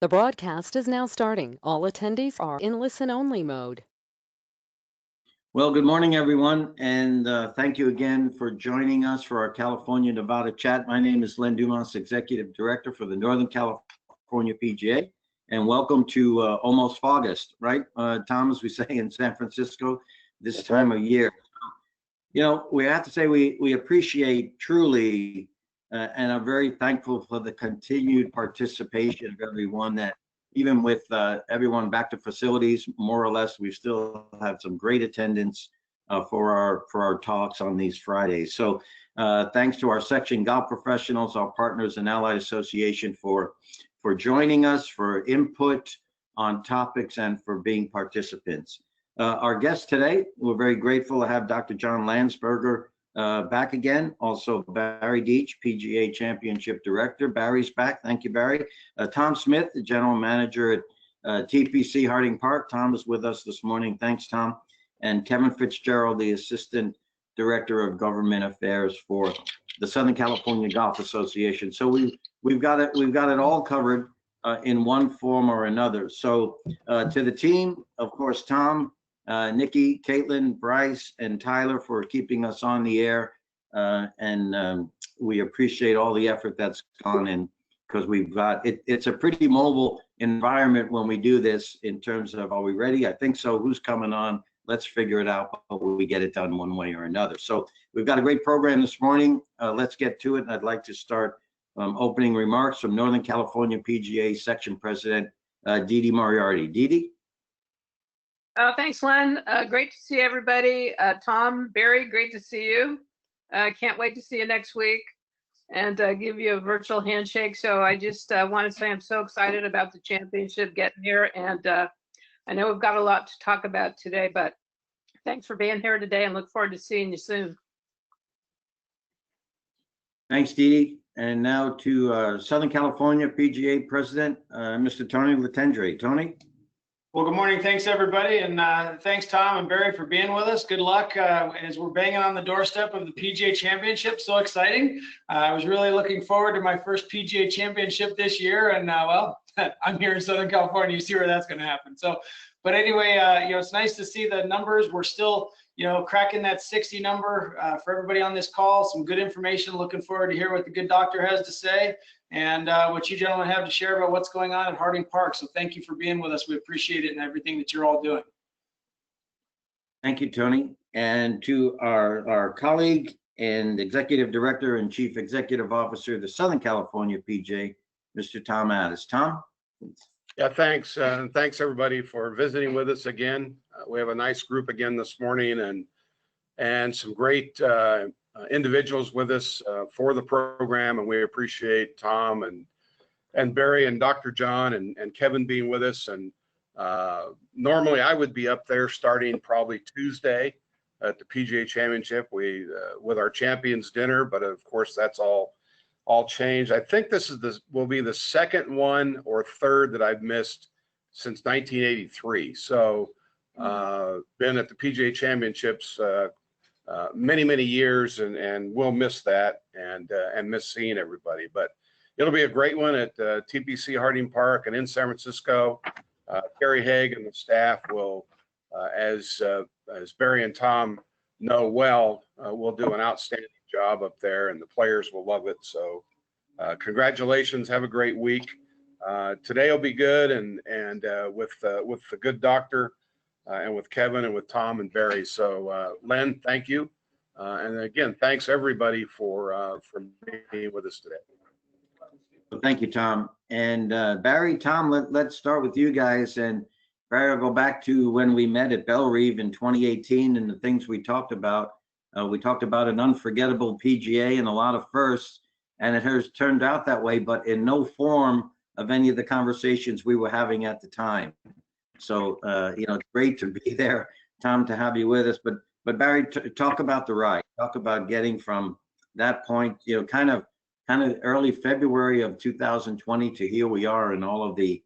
The broadcast is now starting. All attendees are in listen-only mode. Well, good morning, everyone, and thank you again for joining us for our California-Nevada chat. My name is Len Dumas, Executive Director for the Northern California PGA, and welcome to almost August, right, Tom, as we say in San Francisco, this time of year. You know, we have to say we appreciate truly and are very thankful for the continued participation of everyone that even with everyone back to facilities, more or less, we still have some great attendance for our talks on these Fridays. So thanks to our section golf professionals, our partners and Allied Association for joining us, for input on topics, and for being participants. Our guest today, we're very grateful to have Dr. John Lansberger back again. Also, Barry Deach, Pga Championship Director. Barry's back. Thank you, Barry. Tom Smith, the General Manager at TPC Harding Park. Tom is with us this morning. Thanks, Tom. And Kevin Fitzgerald, the Assistant Director of Government Affairs for the Southern California Golf Association. So we've got it all covered in one form or another. So to the team, of course, Tom, Nikki, Caitlin, Bryce, and Tyler for keeping us on the air. And we appreciate all the effort that's gone in, because we've got, it's a pretty mobile environment when we do this in terms of, are we ready? I think so. Who's coming on? Let's figure it out, but we get it done one way or another. So we've got a great program this morning. Let's get to it. And I'd like to start opening remarks from Northern California PGA Section President Didi Moriarty. Didi? Thanks, Len. Great to see everybody. Tom, Barry, great to see you. Can't wait to see you next week and give you a virtual handshake. So I just want to say I'm so excited about the championship getting here. And I know we've got a lot to talk about today, but thanks for being here today and look forward to seeing you soon. Thanks, Didi. And now to Southern California PGA President, Mr. Tony Latendre. Tony? Well, good morning. Thanks, everybody. And thanks, Tom and Barry, for being with us. Good luck as we're banging on the doorstep of the PGA Championship. So exciting. I was really looking forward to my first PGA Championship this year. And, well, I'm here in Southern California. You see where that's going to happen. So, but anyway, you know, it's nice to see the numbers. We're still, you know, cracking that 60 number for everybody on this call. Some good information. Looking forward to hear what the good doctor has to say and what you gentlemen have to share about what's going on at Harding Park. So thank you for being with us. We appreciate it and everything that you're all doing. Thank you, Tony. And to our colleague and Executive Director and Chief Executive Officer of the Southern California PGA, Mr. Tom Addis. Tom? Yeah, thanks. And thanks, everybody, for visiting with us again. We have a nice group again this morning and some great individuals with us for the program, and we appreciate Tom and Barry and Dr. John and Kevin being with us. And normally I would be up there starting probably Tuesday at the PGA Championship with our champions dinner, but of course that's all changed. I think this will be the second one or third that I've missed since 1983. So been at the PGA Championships many years, and we'll miss that and miss seeing everybody. But it'll be a great one at TPC Harding Park and in San Francisco. Terry Haig and the staff will, as Barry and Tom know well, will do an outstanding job up there, and the players will love it. So congratulations. Have a great week. Today will be good, and with the good doctor. And with Kevin and with Tom and Barry. So Len, thank you. And again, thanks everybody for being with us today. Well, thank you, Tom. And Barry, Tom, let's start with you guys. And Barry, I'll go back to when we met at Bellerive in 2018 and the things we talked about. We talked about an unforgettable PGA and a lot of firsts, and it has turned out that way, but in no form of any of the conversations we were having at the time. So, you know, it's great to be there, Tom, to have you with us. But Barry, talk about the ride. Talk about getting from that point, you know, kind of early February of 2020 to here we are, and all of the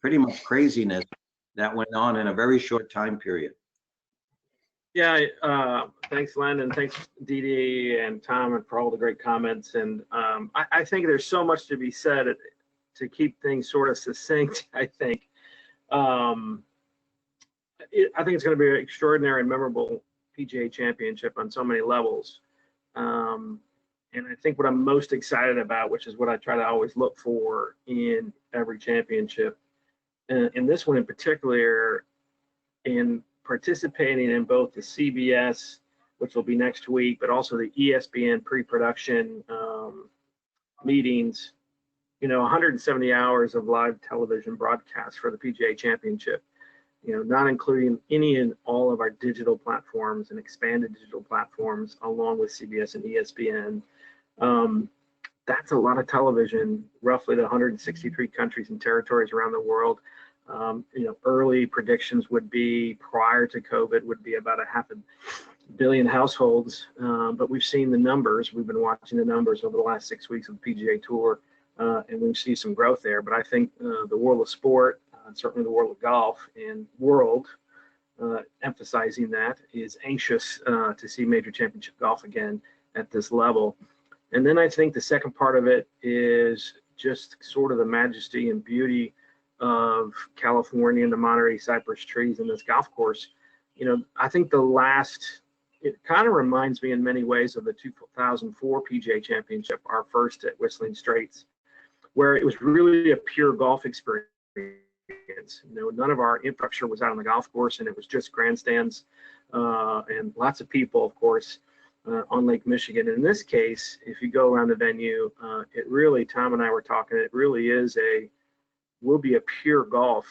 pretty much craziness that went on in a very short time period. Yeah, thanks, Len, and thanks, Didi and Tom, and for all the great comments. And I think there's so much to be said to keep things sort of succinct, I think it's going to be an extraordinary and memorable PGA Championship on so many levels. And I think what I'm most excited about, which is what I try to always look for in every championship, and this one in particular, in participating in both the CBS, which will be next week, but also the ESPN pre-production meetings, 170 hours of live television broadcasts for the PGA Championship, not including any and all of our digital platforms and expanded digital platforms, along with CBS and ESPN. That's a lot of television, roughly to 163 countries and territories around the world. Early predictions would be, prior to COVID, would be about 500 million households. But we've seen the numbers. We've been watching the numbers over the last 6 weeks of the PGA Tour, and we see some growth there. But I think the world of sport, certainly the world of golf and world, emphasizing that, is anxious to see major championship golf again at this level. And then I think the second part of it is just sort of the majesty and beauty of California and the Monterey cypress trees in this golf course. I think it kind of reminds me in many ways of the 2004 PGA Championship, our first at Whistling Straits, where it was really a pure golf experience. None of our infrastructure was out on the golf course, and it was just grandstands and lots of people, of course, on Lake Michigan. In this case, if you go around the venue, it really, Tom and I were talking, it really will be a pure golf.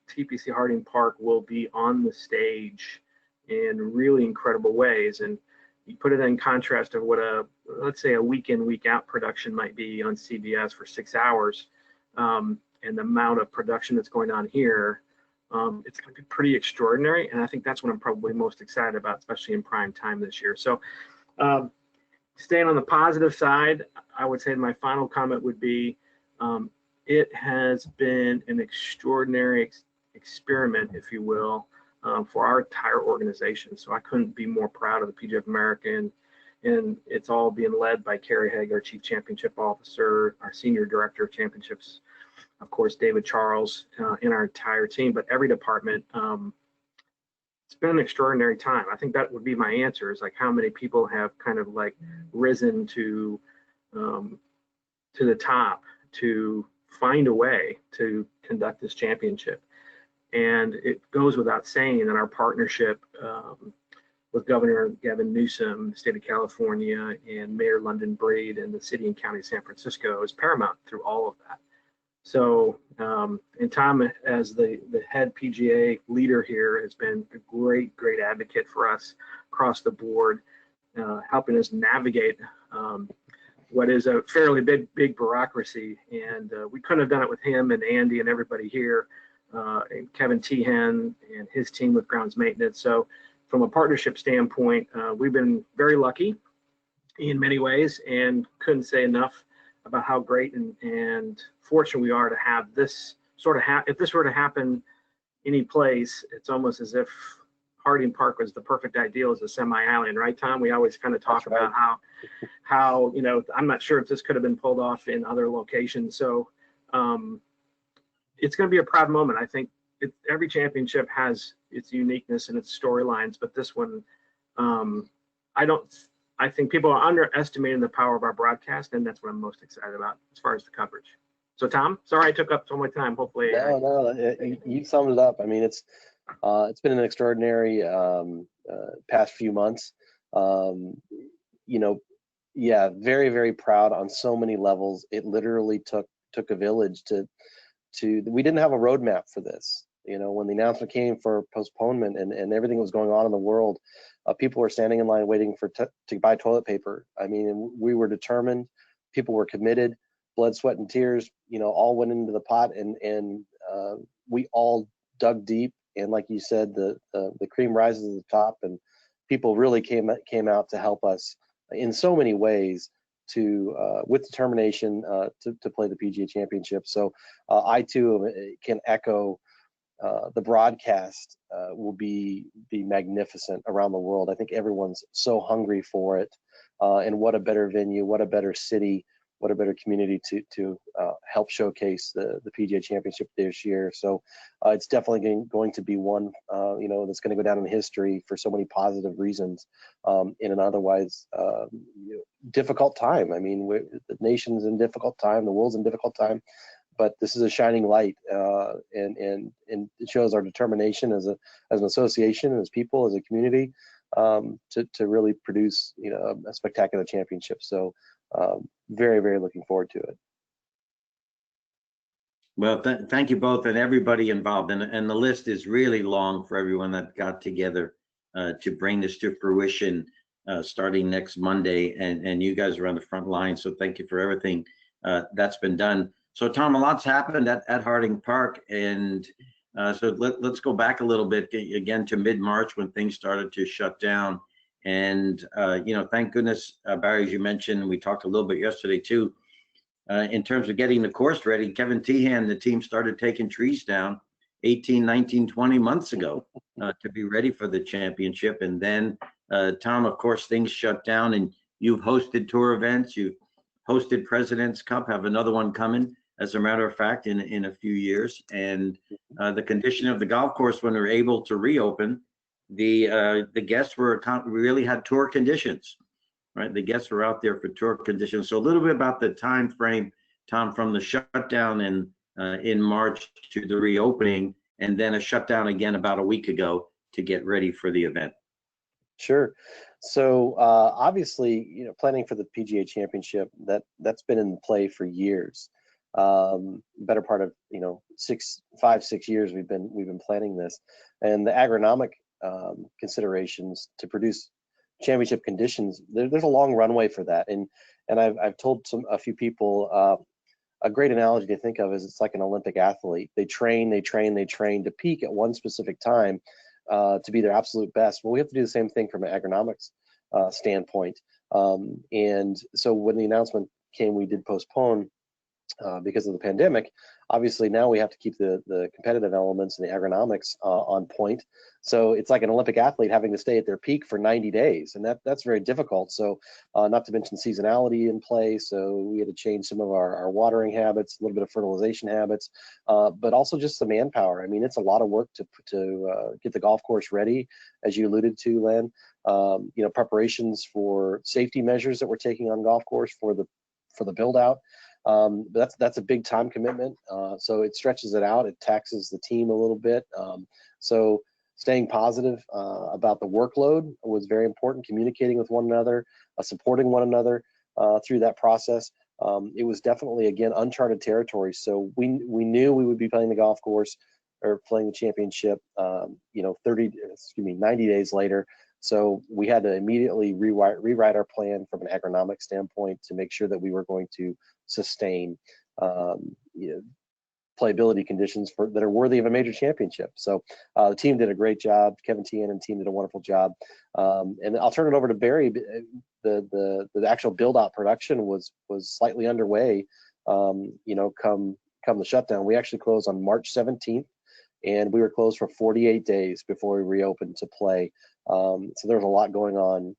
TPC Harding Park will be on the stage in really incredible ways. And you put it in contrast of what let's say a week in, week out production might be on CBS for 6 hours, and the amount of production that's going on here, it's going to be pretty extraordinary. And I think that's what I'm probably most excited about, especially in prime time this year. So staying on the positive side, I would say my final comment would be, it has been an extraordinary experiment, if you will, for our entire organization. So I couldn't be more proud of the PGA of America, and it's all being led by Kerry Haig, our Chief Championship Officer, our Senior Director of Championships, of course, David Charles, and our entire team, but every department. It's been an extraordinary time. I think that would be my answer, is like how many people have kind of like risen to the top to find a way to conduct this championship. And it goes without saying that our partnership with Governor Gavin Newsom, the state of California, and Mayor London Breed and the city and county of San Francisco is paramount through all of that. So, and Tom, as the head PGA leader here, has been a great advocate for us across the board, helping us navigate what is a fairly big bureaucracy. And we couldn't have done it with him and Andy and everybody here, and Kevin Tehan and his team with grounds maintenance. So from a partnership standpoint, we've been very lucky in many ways, and couldn't say enough about how great and fortunate we are to have this sort of if this were to happen any place, it's almost as if Harding Park was the perfect ideal as a semi-island, right, Tom? We always kind of talk about how I'm not sure if this could have been pulled off in other locations. So it's going to be a proud moment. I think every championship has its uniqueness and its storylines, but this one, I think people are underestimating the power of our broadcast, and that's what I'm most excited about as far as the coverage. So, Tom, sorry I took up so much time. Hopefully, you summed it up. I mean, it's been an extraordinary past few months. Very, very proud on so many levels. It literally took a village to. We didn't have a roadmap for this. When the announcement came for postponement and everything was going on in the world, people were standing in line waiting to buy toilet paper. I mean, and we were determined. People were committed. Blood, sweat, and tears, all went into the pot, and we all dug deep. And like you said, the cream rises to the top, and people really came out to help us in so many ways with determination to play the PGA Championship. So I too can echo the broadcast will be magnificent around the world. I think everyone's so hungry for it, and what a better venue, what a better city what a better community to help showcase the PGA Championship this year. So it's definitely going to be one, that's going to go down in history for so many positive reasons in an otherwise difficult time. I mean, the nation's in difficult time, the world's in difficult time, but this is a shining light, and it shows our determination as an association, as people, as a community, to really produce a spectacular championship. So very, very looking forward to it. Well, thank you both and everybody involved. And the list is really long for everyone that got together to bring this to fruition starting next Monday. And you guys are on the front line. So thank you for everything that's been done. So Tom, a lot's happened at Harding Park. And so let's go back a little bit again to mid-March when things started to shut down. And, thank goodness, Barry, as you mentioned, we talked a little bit yesterday too, in terms of getting the course ready. Kevin Tehan, the team started taking trees down 18, 19, 20 months ago to be ready for the championship. And then, Tom, of course, things shut down and you've hosted tour events. You've hosted President's Cup, have another one coming, as a matter of fact, in a few years. And the condition of the golf course when they're able to reopen, the guests really had tour conditions, right? The guests were out there for tour conditions. So a little bit about the time frame, Tom, from the shutdown in March to the reopening, and then a shutdown again about a week ago to get ready for the event. Sure. So obviously, planning for the PGA Championship, that's been in play for years. Better part of 5-6 years we've been planning this, and the agronomic considerations to produce championship conditions, there's a long runway for that. And I've told a few people a great analogy to think of is it's like an Olympic athlete. They train to peak at one specific time to be their absolute best. Well, we have to do the same thing from an agronomics standpoint. And so when the announcement came, we did postpone because of the pandemic. Obviously now we have to keep the competitive elements and the agronomics on point. So it's like an Olympic athlete having to stay at their peak for 90 days, and that's very difficult. So not to mention seasonality in play. So we had to change some of our watering habits, a little bit of fertilization habits, but also just the manpower. I mean, it's a lot of work to get the golf course ready, as you alluded to, Len. Preparations for safety measures that we're taking on golf course for the build out. But that's a big time commitment. So it stretches it out. It taxes the team a little bit. So staying positive about the workload was very important. Communicating with one another, supporting one another through that process. It was definitely, again, uncharted territory. So we knew we would be playing the golf course or playing the championship, 90 days later. So we had to immediately rewrite our plan from an agronomic standpoint to make sure that we were going to sustain playability conditions that are worthy of a major championship. So the team did a great job. Kevin Tehan and team did a wonderful job. And I'll turn it over to Barry. The actual build out production was slightly underway. Come the shutdown. We actually closed on March 17th, and we were closed for 48 days before we reopened to play. So there was a lot going on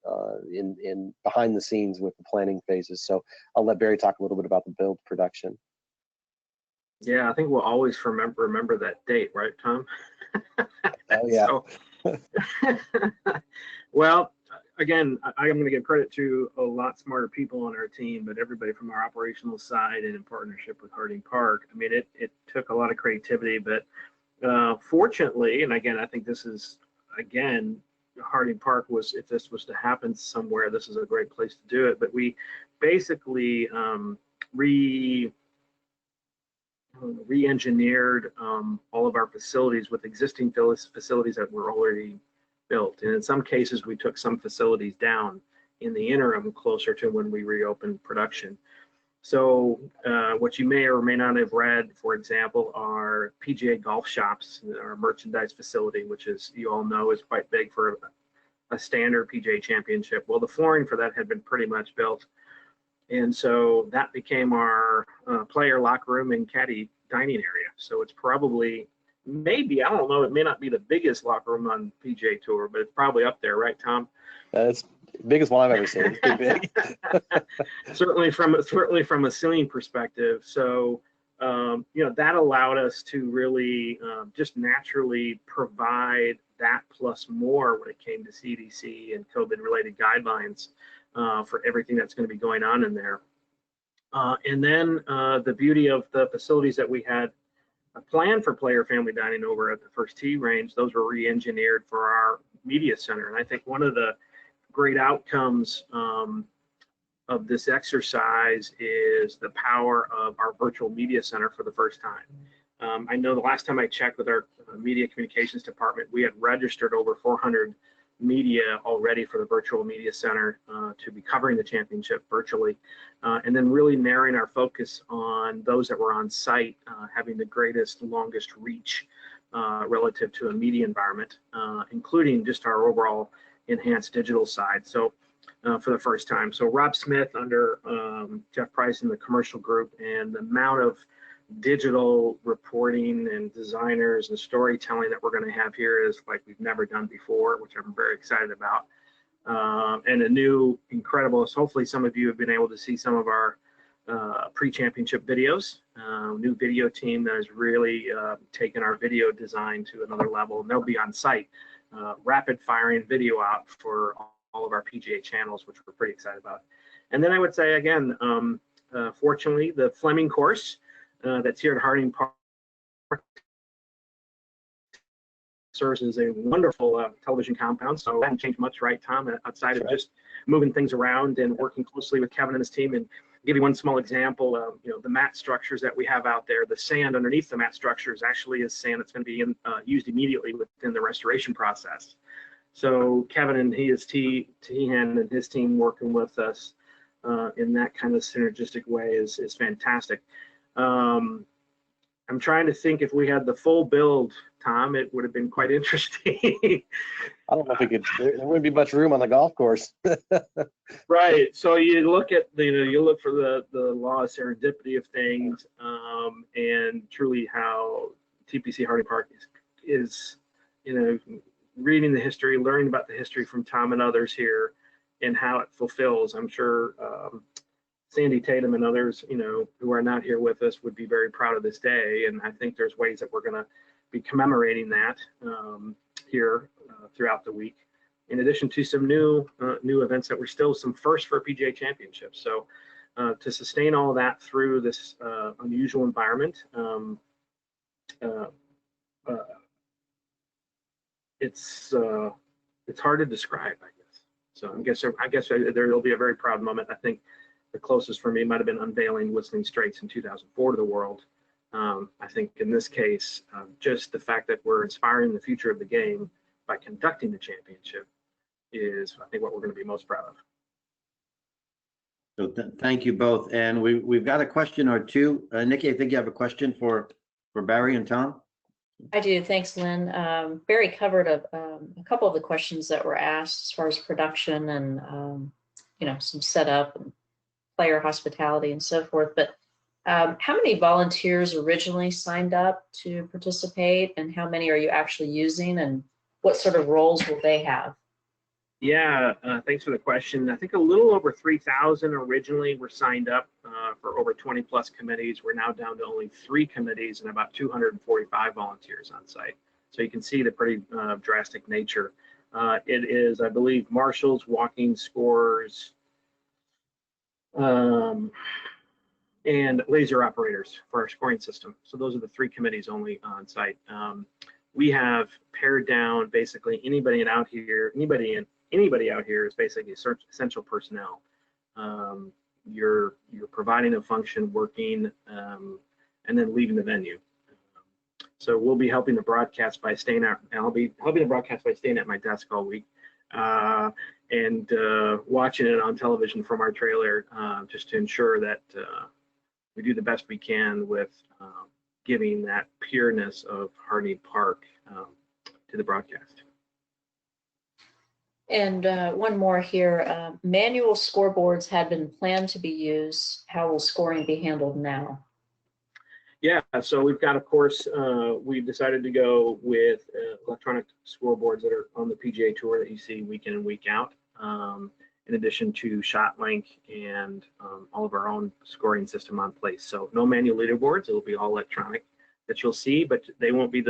in behind the scenes with the planning phases. So I'll let Barry talk a little bit about the build production. Yeah, I think we'll always remember that date, right, Tom? Oh yeah. Well, again, I am going to give credit to a lot smarter people on our team, but everybody from our operational side and in partnership with Harding Park. I mean, it took a lot of creativity, but fortunately, and again, I think this is, again, Harding Park was, if this was to happen somewhere, this is a great place to do it. But we basically re-engineered all of our facilities with existing facilities that were already built. And in some cases, we took some facilities down in the interim closer to when we reopened production. So what you may or may not have read, for example, are PGA golf shops, our merchandise facility, which, is, you all know, is quite big for a standard PGA Championship. Well, the flooring for that had been pretty much built. And so that became our player locker room and caddy dining area. So it's probably, maybe, I don't know, it may not be the biggest locker room on PGA Tour, but it's probably up there, right, Tom? It's Biggest one I've ever seen. It's pretty big. certainly from a ceiling perspective. So that allowed us to really just naturally provide that plus more when it came to CDC and COVID related guidelines for everything that's going to be going on in there. And then the beauty of the facilities that we had planned for player family dining over at the first tee range, those were re-engineered for our media center. And I think one of the great outcomes of this exercise is the power of our virtual media center for the first time. I know the last time I checked with our media communications department, we had registered over 400 media already for the virtual media center to be covering the championship virtually, and then really narrowing our focus on those that were on site, having the greatest, longest reach relative to a media environment, including just our overall enhanced digital side. So for the first time. So Rob Smith under Jeff Price in the commercial group, and the amount of digital reporting and designers and storytelling that we're going to have here is like we've never done before, which I'm very excited about. And a new incredible, hopefully some of you have been able to see some of our pre-championship videos, new video team that has really taken our video design to another level, and they'll be on site, rapid firing video out for all of our PGA channels, which we're pretty excited about. And then I would say again, fortunately, the Fleming course that's here at Harding Park serves as a wonderful television compound. So I haven't changed much, right, Tom, outside of just moving things around and working closely with Kevin and his team. And give you one small example of the mat structures that we have out there. The sand underneath the mat structures actually is sand that's going to be used immediately within the restoration process. So Kevin and his Tehan and his team working with us in that kind of synergistic way is fantastic. I'm trying to think if we had the full build, Tom, it would have been quite interesting. I don't know if we could. There wouldn't be much room on the golf course. Right. So you look at you look for the law of serendipity of things, and truly how TPC Harding Park is reading the history, learning about the history from Tom and others here, and how it fulfills. I'm sure Sandy Tatum and others, who are not here with us, would be very proud of this day. And I think there's ways that we're going to be commemorating that here throughout the week, in addition to some new events that were still some first for PGA Championship. So to sustain all of that through this unusual environment, it's hard to describe, I guess. So I guess there will be a very proud moment. I think the closest for me might have been unveiling Whistling Straits in 2004 to the world. I think in this case, just the fact that we're inspiring the future of the game by conducting the championship is, I think, what we're going to be most proud of. So thank you both. And we've got a question or two. Nikki, I think you have a question for Barry and Tom. I do. Thanks, Lynn. Barry covered a couple of the questions that were asked as far as production and some setup and player hospitality and so forth. But how many volunteers originally signed up to participate, and how many are you actually using, and what sort of roles will they have? Yeah, thanks for the question. I think a little over 3,000 originally were signed up for over 20 plus committees. We're now down to only 3 committees and about 245 volunteers on site. So you can see the pretty drastic nature. It is, I believe, marshals, walking scorers, and laser operators for our scoring system. So those are the 3 committees only on site. We have pared down basically anybody out here is basically essential personnel. You're providing a function, working, and then leaving the venue. So we'll be helping the broadcast by staying at, and I'll be helping the broadcast by staying at my desk all week and watching it on television from our trailer, just to ensure that we do the best we can with giving that pureness of Harding Park to the broadcast. And one more here. Manual scoreboards had been planned to be used. How will scoring be handled now? Yeah, so we've got, of course, we've decided to go with electronic scoreboards that are on the PGA Tour that you see week in and week out. in addition to shot length and all of our own scoring system on place. So no manual leaderboards, it'll be all electronic that you'll see, but they won't be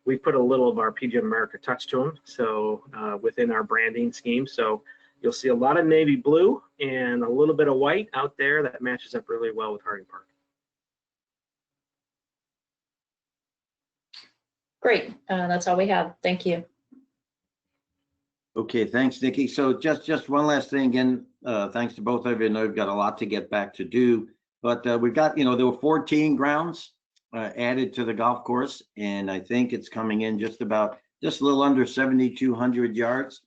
we put a little of our PGA America touch to them, so within our branding scheme. So you'll see a lot of navy blue and a little bit of white out there that matches up really well with Harding Park. Great. That's all we have. Thank you. Okay, thanks, Nikki. So just one last thing again, thanks to both of you. I know we've got a lot to get back to do, but we've got, there were 14 grounds added to the golf course, and I think it's coming in just a little under 7,200 yards.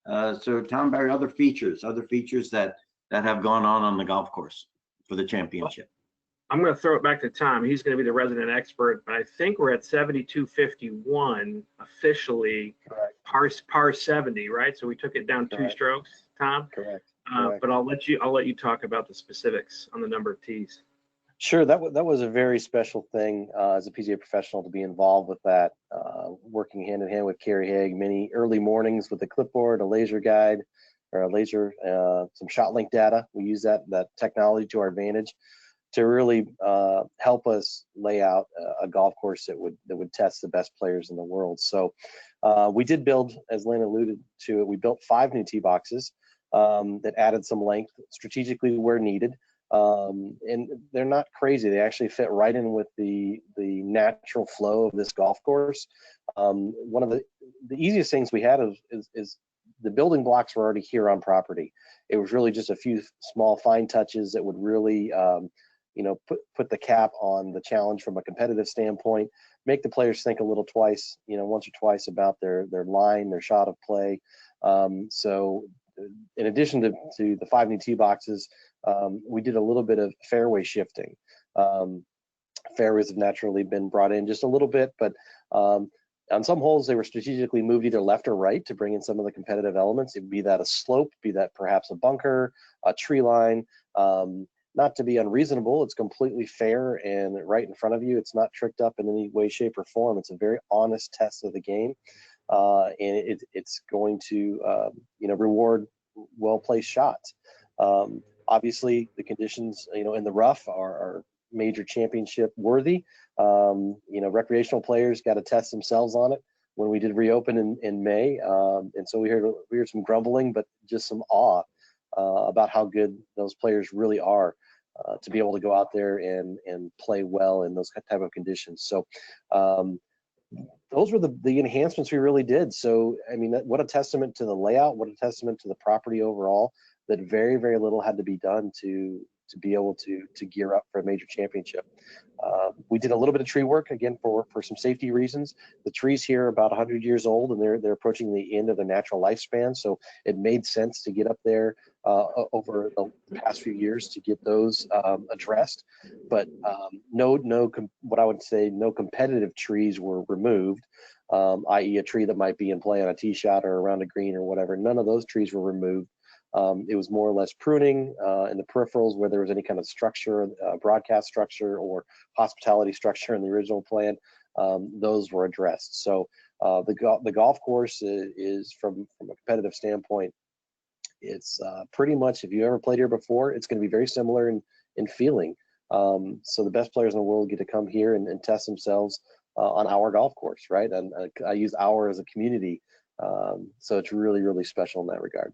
So Tom, Barry, other features that have gone on the golf course for the championship. I'm going to throw it back to Tom. He's going to be the resident expert, but I think we're at 7,251 officially. Correct. Par 70, right? So we took it down 2 strokes, Tom. Correct. But I'll let you talk about the specifics on the number of tees. Sure, that was a very special thing as a PGA professional to be involved with that, working hand in hand with Kerry Haig, many early mornings with a clipboard, a laser guide, or a laser, some shot link data. We use that technology to our advantage to really help us lay out a golf course that would test the best players in the world. So we did build, as Lynn alluded to it, we built 5 new tee boxes that added some length strategically where needed. And they're not crazy. They actually fit right in with the natural flow of this golf course. One of the easiest things we had is the building blocks were already here on property. It was really just a few small fine touches that would really put the cap on the challenge from a competitive standpoint, make the players think a little twice, once or twice about their line, their shot of play. So in addition to the 5 new tee boxes, we did a little bit of fairway shifting. Fairways have naturally been brought in just a little bit, but on some holes they were strategically moved either left or right to bring in some of the competitive elements. It'd be that a slope, be that perhaps a bunker, a tree line. Not to be unreasonable, it's completely fair and right in front of you. It's not tricked up in any way, shape, or form. It's a very honest test of the game, and it's going to reward well-placed shots. Obviously, the conditions in the rough are major championship worthy. Recreational players got to test themselves on it when we did reopen in May, and so we heard some grumbling, but just some awe about how good those players really are to be able to go out there and play well in those type of conditions. So those were the enhancements we really did. So I mean, what a testament to the layout, what a testament to the property overall, that very, very little had to be done to be able to gear up for a major championship. We did a little bit of tree work again for some safety reasons. The trees here are about 100 years old, and they're approaching the end of their natural lifespan. So it made sense to get up there over the past few years to get those addressed. But what I would say, no competitive trees were removed, i.e. a tree that might be in play on a tee shot or around a green or whatever. None of those trees were removed. It was more or less pruning in the peripherals where there was any kind of structure, broadcast structure or hospitality structure in the original plan. Those were addressed. So the golf course is from a competitive standpoint, it's pretty much, if you ever played here before, it's going to be very similar in feeling. So the best players in the world get to come here and test themselves on our golf course, right? And I use our as a community. So it's really, really special in that regard.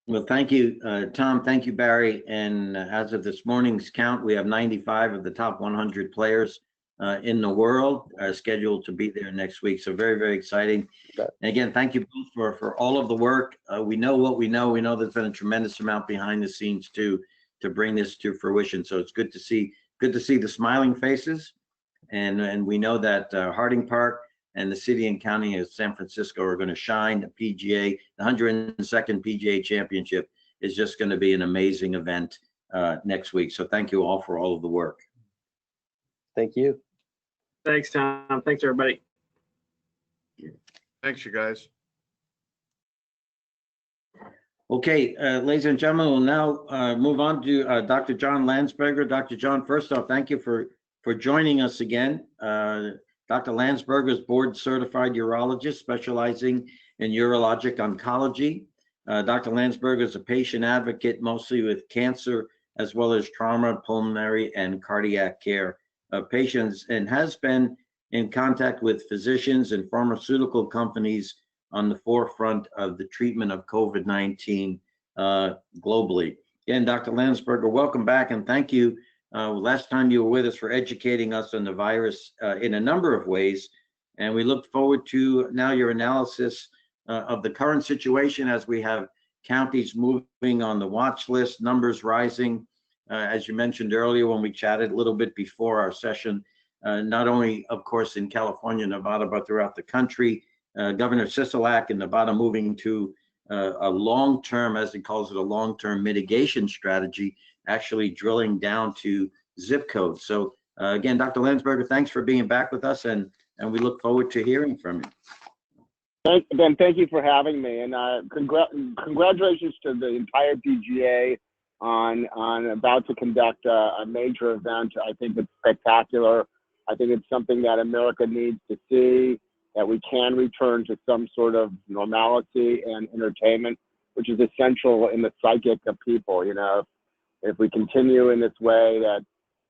Well, thank you, Tom. Thank you, Barry. And as of this morning's count, we have 95 of the top 100 players in the world are scheduled to be there next week. So very, very exciting. And again, thank you both for all of the work. We know what we know. We know there's been a tremendous amount behind the scenes to bring this to fruition. So it's good to see the smiling faces. And we know that Harding Park and the city and county of San Francisco are going to shine. The PGA, the 102nd PGA Championship is just going to be an amazing event next week. So thank you all for all of the work. Thank you. Thanks, Tom. Thanks, everybody. Thanks, you guys. Okay, ladies and gentlemen, we'll now move on to Dr. John Lansberger. Dr. John, first off, thank you for joining us again. Dr. Lansberger is board certified urologist specializing in urologic oncology. Dr. Lansberger is a patient advocate, mostly with cancer, as well as trauma, pulmonary, and cardiac care of patients, and has been in contact with physicians and pharmaceutical companies on the forefront of the treatment of COVID-19 globally. Again, Dr. Lansberger, welcome back, and thank you. Last time you were with us for educating us on the virus in a number of ways, and we look forward to now your analysis of the current situation as we have counties moving on the watch list, numbers rising, as you mentioned earlier when we chatted a little bit before our session, not only, of course, in California, Nevada, but throughout the country. Governor Sisolak in Nevada moving to a long-term, as he calls it, a long-term mitigation strategy, actually drilling down to zip codes. So again, Dr. Lansberger, thanks for being back with us, and we look forward to hearing from you. Ben, thank you for having me, and congratulations to the entire PGA on about to conduct a major event. I think it's spectacular. I think it's something that America needs to see, that we can return to some sort of normalcy and entertainment, which is essential in the psychic of people. You know, if we continue in this way, that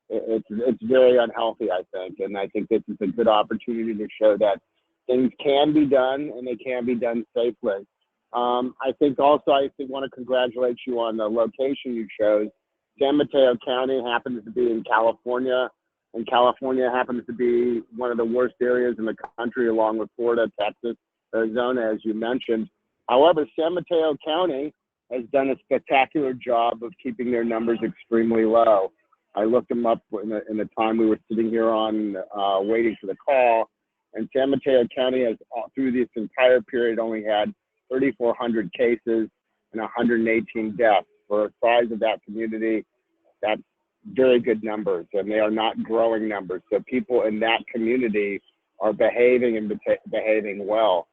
it's very unhealthy, I think. And I think this is a good opportunity to show that things can be done and they can be done safely. I think also I want to congratulate you on the location you chose. San Mateo County happens to be in California, and California happens to be one of the worst areas in the country, along with Florida, Texas, Arizona, as you mentioned. However, San Mateo County has done a spectacular job of keeping their numbers extremely low. I looked them up in the time we were sitting here on waiting for the call, and San Mateo County has, through this entire period, only had 3,400 cases and 118 deaths. For the size of that community, that's very good numbers, and they are not growing numbers. So people in that community are behaving and behaving well.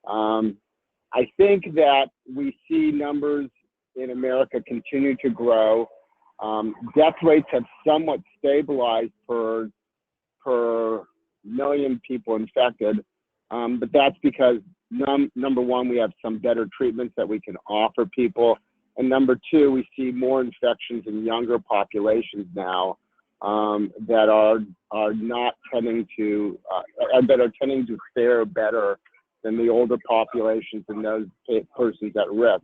I think that we see numbers in America continue to grow. Death rates have somewhat stabilized per million people infected, but that's because number one, we have some better treatments that we can offer people, and number two, we see more infections in younger populations now that are not tending to that are tending to fare better than the older populations and those persons at risk.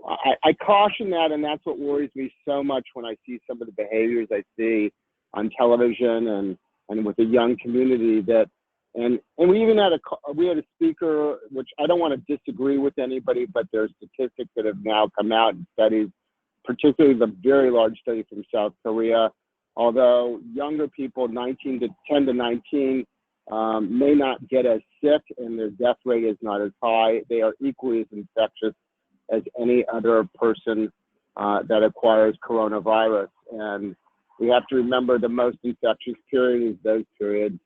I caution that, and that's what worries me so much when I see some of the behaviors I see on television and with the young community. That and we even had a speaker, which I don't want to disagree with anybody, but there's statistics that have now come out in studies, particularly the very large study from South Korea. Although younger people, 10 to 19, may not get as sick and their death rate is not as high, they are equally as infectious as any other person that acquires coronavirus. And we have to remember the most infectious period is those periods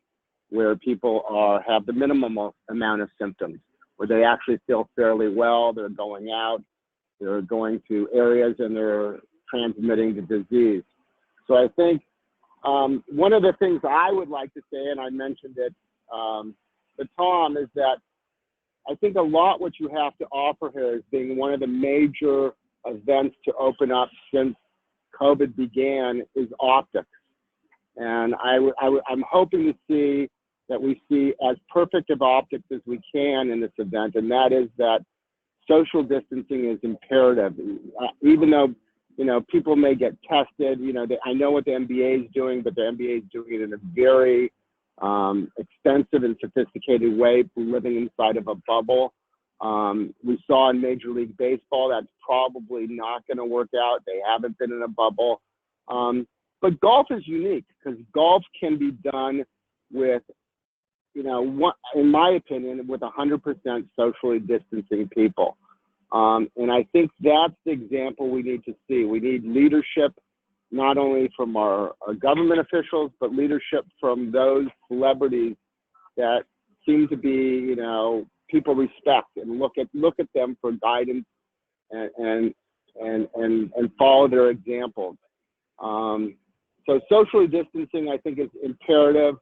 where people have the minimum amount of symptoms, where they actually feel fairly well, they're going out, they're going to areas, and they're transmitting the disease. So I think one of the things I would like to say, and I mentioned it to Tom, is that I think a lot what you have to offer here is being one of the major events to open up since COVID began is optics. And I'm hoping to see that we see as perfect of optics as we can in this event, and that is that social distancing is imperative. Even though, you know, people may get tested, you know, I know what the NBA is doing, but the NBA is doing it in a very expensive and sophisticated way, living inside of a bubble. We saw in Major League Baseball that's probably not going to work out. They haven't been in a bubble. But golf is unique because golf can be done with, you know, in my opinion, with 100% socially distancing people. And I think that's the example we need to see. We need leadership, not only from our government officials, but leadership from those celebrities that seem to be, you know, people respect and look at them for guidance and follow their examples. So socially distancing, I think, is imperative.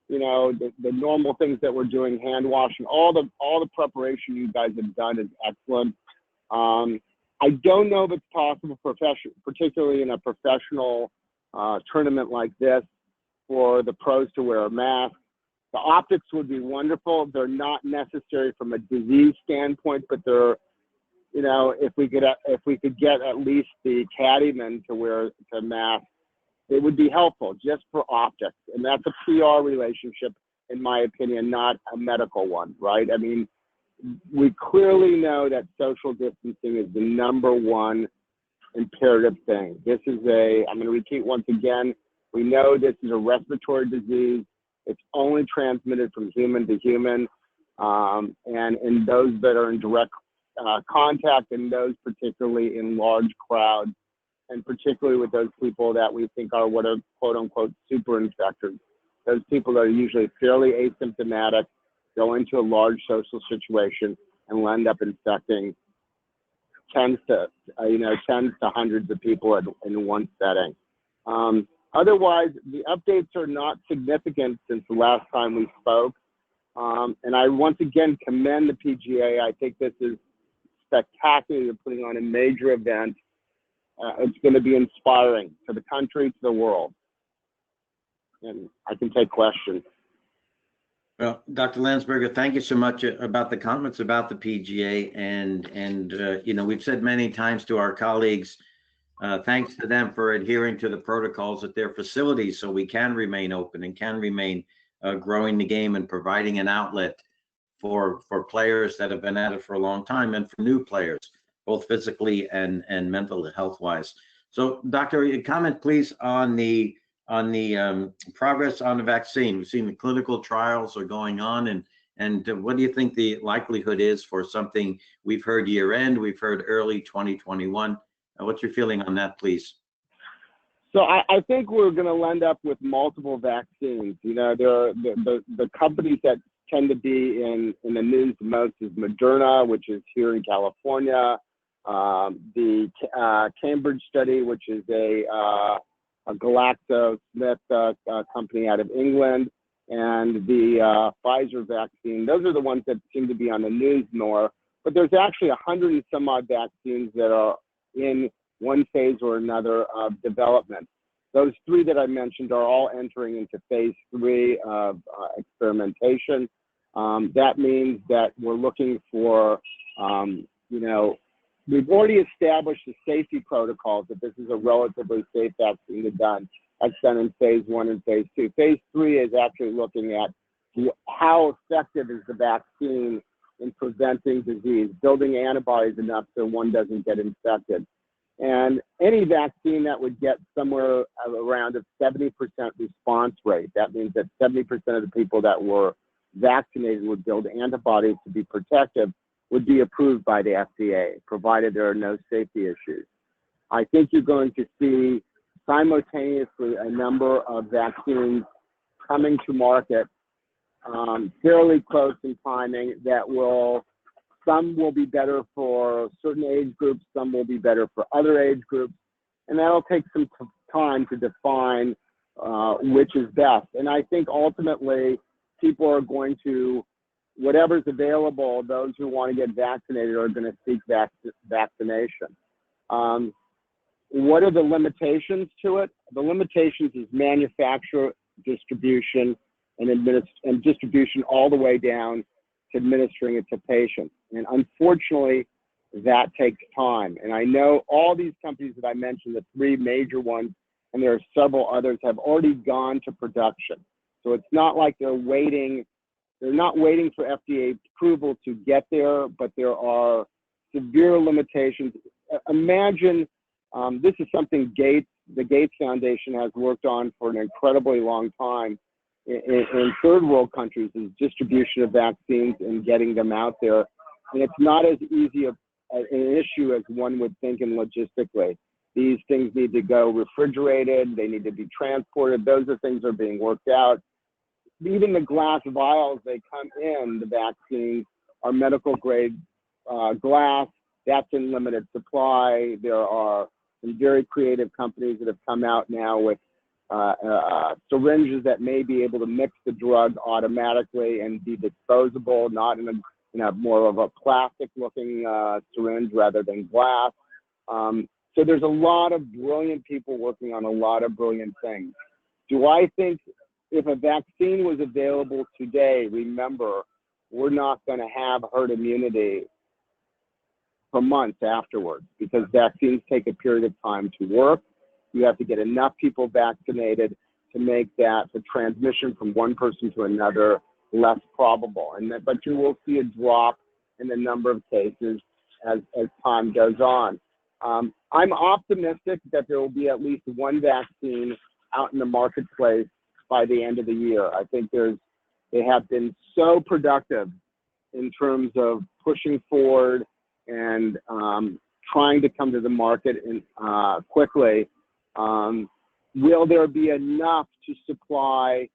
You know, the normal things that we're doing, hand washing, all the preparation you guys have done is excellent. I don't know if it's possible, particularly in a professional tournament like this, for the pros to wear a mask. The optics would be wonderful. They're not necessary from a disease standpoint, but they're, you know, if we could get at least the caddyman to wear a mask, it would be helpful just for optics. And that's a PR relationship, in my opinion, not a medical one, right? I mean, we clearly know that social distancing is the #1 imperative thing. This is I'm going to repeat once again, we know this is a respiratory disease. It's only transmitted from human to human. And in those that are in direct contact, and those particularly in large crowds, and particularly with those people that we think are what are quote unquote super infectors. Those people that are usually fairly asymptomatic, go into a large social situation and will end up infecting tens to hundreds of people in one setting. Otherwise, the updates are not significant since the last time we spoke. And I once again commend the PGA. I think this is spectacular. You're putting on a major event. It's going to be inspiring to the country, to the world. And I can take questions. Well, Dr. Lansberger, thank you so much about the comments about the PGA. And you know, we've said many times to our colleagues, thanks to them for adhering to the protocols at their facilities so we can remain open and can remain growing the game and providing an outlet for players that have been at it for a long time and for new players, both physically and mental health wise. So, Doctor, comment please on the progress on the vaccine. We've seen the clinical trials are going on, and what do you think the likelihood is for something? We've heard year end, we've heard early 2021. What's your feeling on that, please? So I think we're going to end up with multiple vaccines. You know, there are the companies that tend to be in the news the most is Moderna, which is here in California, the Cambridge study, which is a GlaxoSmith company out of England, and the Pfizer vaccine. Those are the ones that seem to be on the news more. But there's actually 100 and some odd vaccines that are in one phase or another of development. Those 3 that I mentioned are all entering into phase 3 of experimentation. That means that we're looking for, you know, we've already established the safety protocols that this is a relatively safe vaccine to done. That's done in phase 1 and phase 2. Phase 3 is actually looking at how effective is the vaccine in preventing disease, building antibodies enough so one doesn't get infected. And any vaccine that would get somewhere around a 70% response rate, that means that 70% of the people that were vaccinated would build antibodies to be protective, would be approved by the FDA, provided there are no safety issues. I think you're going to see simultaneously a number of vaccines coming to market fairly close in timing that some will be better for certain age groups, some will be better for other age groups, and that'll take some time to define which is best. And I think ultimately people are going to, whatever's available, those who want to get vaccinated are going to seek vaccination. What are the limitations to it? The limitations is manufacture, distribution, and distribution all the way down to administering it to patients. And unfortunately, that takes time. And I know all these companies that I mentioned, the 3 major ones, and there are several others, have already gone to production. So it's not like they're not waiting for FDA approval to get there, but there are severe limitations. Imagine, this is something the Gates Foundation has worked on for an incredibly long time in third world countries, is distribution of vaccines and getting them out there. And it's not as easy an issue as one would think in logistically. These things need to go refrigerated, they need to be transported. Those are things that are being worked out. Even the glass vials they come in, the vaccines, are medical grade glass. That's in limited supply. There are some very creative companies that have come out now with syringes that may be able to mix the drug automatically and be disposable, not in more of a plastic looking syringe rather than glass. So there's a lot of brilliant people working on a lot of brilliant things. Do I think if a vaccine was available today, remember, we're not going to have herd immunity for months afterwards, because vaccines take a period of time to work. You have to get enough people vaccinated to make that the transmission from one person to another less probable. But you will see a drop in the number of cases as time goes on. I'm optimistic that there will be at least one vaccine out in the marketplace by the end of the year. I think they have been so productive in terms of pushing forward and trying to come to the market quickly. Will there be enough to supply,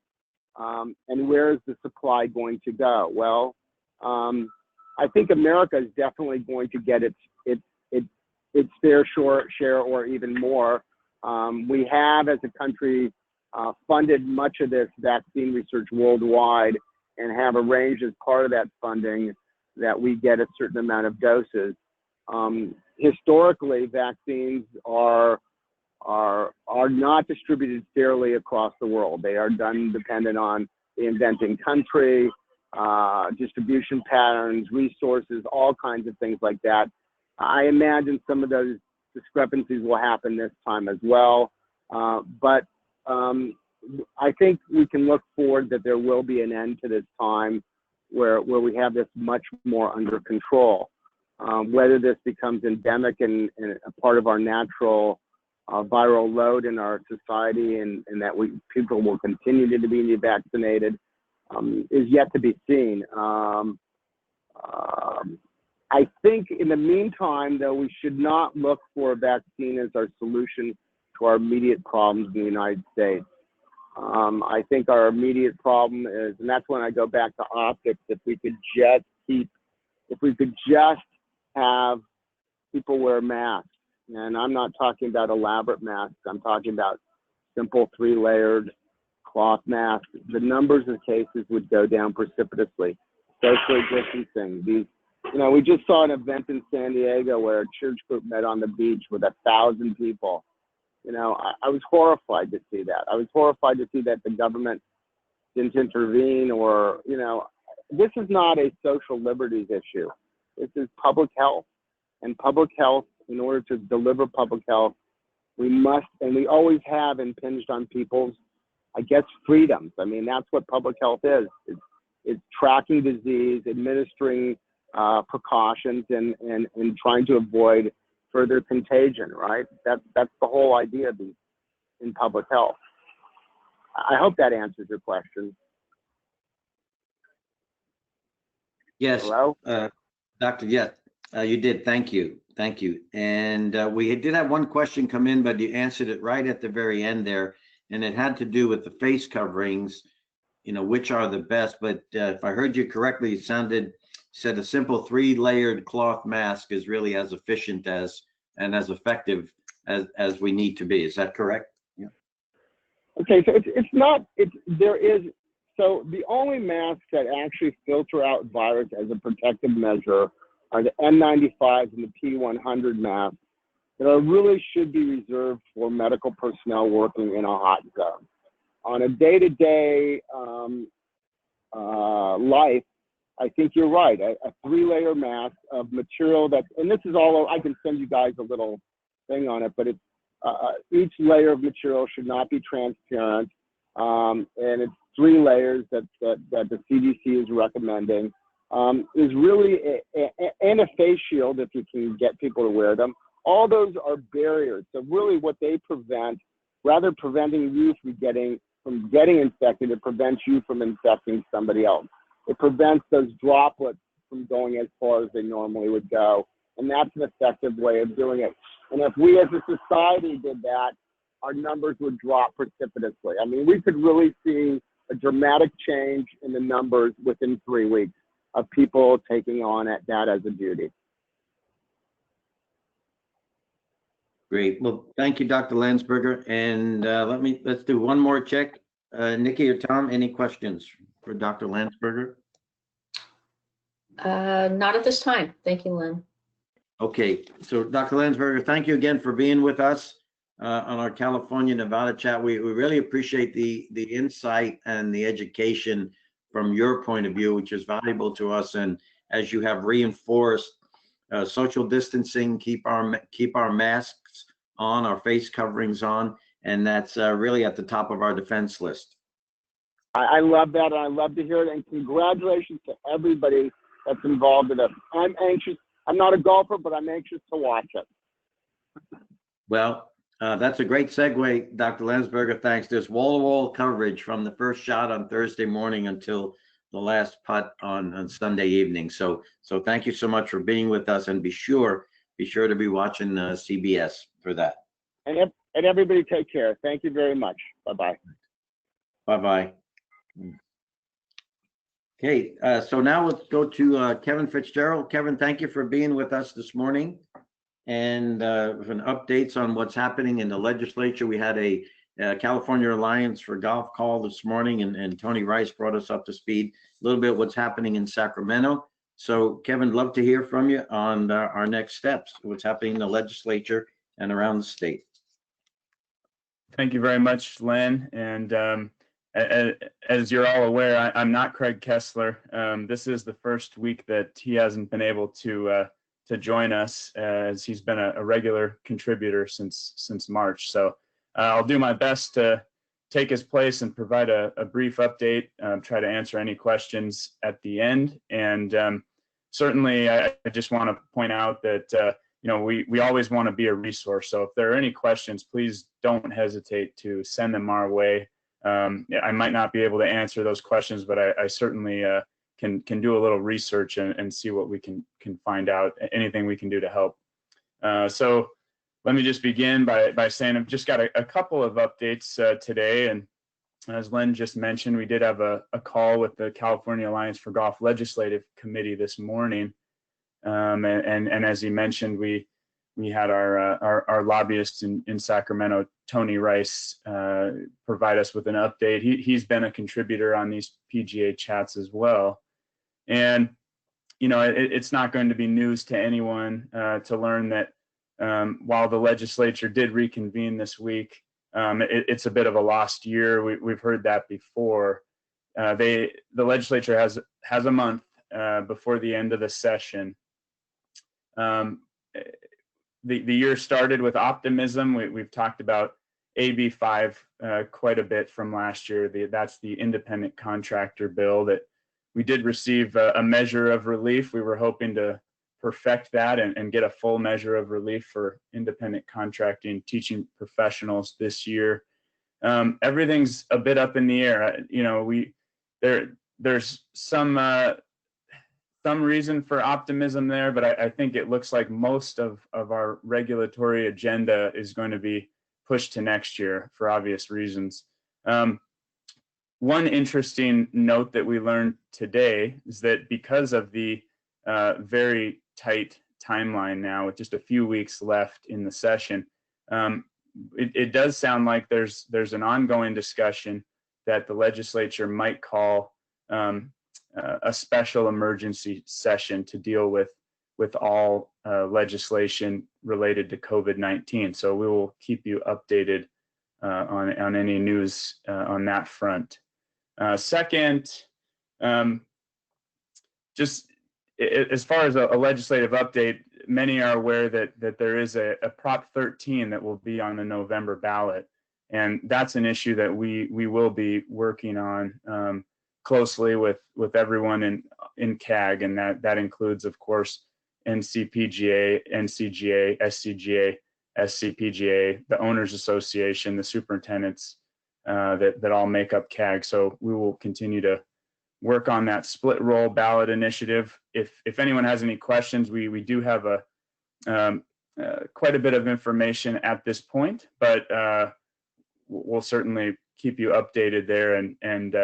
and where is the supply going to go? Well, I think America is definitely going to get its fair share or even more. We have, as a country, funded much of this vaccine research worldwide and have arranged as part of that funding that we get a certain amount of doses. Historically, vaccines are not distributed fairly across the world. They are done dependent on the inventing country, distribution patterns, resources, all kinds of things like that. I imagine some of those discrepancies will happen this time as well. But I think we can look forward that there will be an end to this time where we have this much more under control. Whether this becomes endemic and a part of our natural viral load in our society, and that people will continue to be vaccinated, is yet to be seen. I think in the meantime, though, we should not look for a vaccine as our solution to our immediate problems in the United States. I think our immediate problem is, and that's when I go back to optics, if we could just have people wear masks. And I'm not talking about elaborate masks. I'm talking about simple 3-layered cloth masks. The numbers of cases would go down precipitously. Socially distancing. We just saw an event in San Diego where a church group met on the beach with 1,000 people. I was horrified to see that. I was horrified to see that the government didn't intervene, or, this is not a social liberties issue. This is public health. And public health, in order to deliver public health, we must, and we always have, impinged on people's, freedoms. I mean, that's what public health is. It's tracking disease, administering precautions, and trying to avoid further contagion, right? That's the whole idea in public health. I hope that answers your question. Yes. Hello? Doctor, yes, you did. Thank you. Thank you. And we did have one question come in, but you answered it right at the very end there. And it had to do with the face coverings, which are the best. But if I heard you correctly, it said a simple 3-layered cloth mask is really as efficient and as effective as we need to be. Is that correct? Yeah. Okay, so so the only masks that actually filter out virus as a protective measure are the N95s and the P100 masks that really should be reserved for medical personnel working in a hot zone. On a day-to-day life, I think you're right. A 3-layer mask of material and this is all, I can send you guys a little thing on it, but it's each layer of material should not be transparent, and it's 3 layers that the CDC is recommending. Is really and a face shield if you can get people to wear them. All those are barriers. So really, what they prevent, rather preventing you from getting infected, it prevents you from infecting somebody else. It prevents those droplets from going as far as they normally would go. And that's an effective way of doing it. And if we as a society did that, our numbers would drop precipitously. I mean, we could really see a dramatic change in the numbers within 3 weeks of people taking on that as a duty. Great. Well, thank you, Dr. Lansberger. And let's do one more check. Nikki or Tom, any questions for Dr. Lansberger? Not at this time. Thank you, Lynn. Okay, so Dr. Lansberger, thank you again for being with us on our California Nevada chat. We really appreciate the insight and the education from your point of view, which is valuable to us. And as you have reinforced, social distancing, keep our masks on, our face coverings on, and that's really at the top of our defense list. I love that, and I love to hear it. And congratulations to everybody that's involved in it. I'm anxious. I'm not a golfer, but I'm anxious to watch it. Well, that's a great segue, Dr. Lansberger. Thanks. There's wall-to-wall coverage from the first shot on Thursday morning until the last putt on Sunday evening. So thank you so much for being with us, and be sure to be watching CBS for that. And everybody take care. Thank you very much. Bye-bye. Bye-bye. Okay, so now let's go to Kevin Fitzgerald. Kevin, thank you for being with us this morning, and for updates on what's happening in the legislature. We had a California Alliance for Golf call this morning, and Tony Rice brought us up to speed a little bit what's happening in Sacramento. So Kevin, love to hear from you on our next steps, what's happening in the legislature and around the state. Thank you very much, Len. And as you're all aware, I'm not Craig Kessler. This is the first week that he hasn't been able to join us, as he's been a regular contributor since March. So I'll do my best to take his place and provide a brief update, try to answer any questions at the end. And certainly, I just want to point out that we always want to be a resource. So if there are any questions, please don't hesitate to send them our way. I might not be able to answer those questions, but I certainly can do a little research and see what we can find out, anything we can do to help. So let me just begin by saying I've just got a couple of updates today. And as Len just mentioned, we did have a call with the California Alliance for Golf Legislative Committee this morning. And as he mentioned, we had our lobbyist in Sacramento, Tony Rice, provide us with an update. He's been a contributor on these PGA chats as well. And, it's not going to be news to anyone to learn that while the legislature did reconvene this week, it's a bit of a lost year. We've heard that before. The legislature has a month before the end of the session. The year started with optimism. We've talked about AB 5 quite a bit from last year. That's the independent contractor bill that we did receive a measure of relief. We were hoping to perfect that and get a full measure of relief for independent contracting teaching professionals this year. Everything's a bit up in the air. There's some reason for optimism there, but I think it looks like most of our regulatory agenda is going to be pushed to next year for obvious reasons. One interesting note that we learned today is that because of the very tight timeline now, with just a few weeks left in the session, it does sound like there's an ongoing discussion that the legislature might call a special emergency session to deal with all legislation related to COVID-19. So we will keep you updated on any news on that front. Second, just as far as a legislative update, many are aware that there is a Prop 13 that will be on the November ballot. And that's an issue that we will be working on closely with everyone in CAG, and that includes, of course, NCPGA, NCGA, SCGA, SCPGA, the Owners Association, the superintendents that all make up CAG. So we will continue to work on that split roll ballot initiative. If anyone has any questions, we do have quite a bit of information at this point, but we'll certainly keep you updated there. And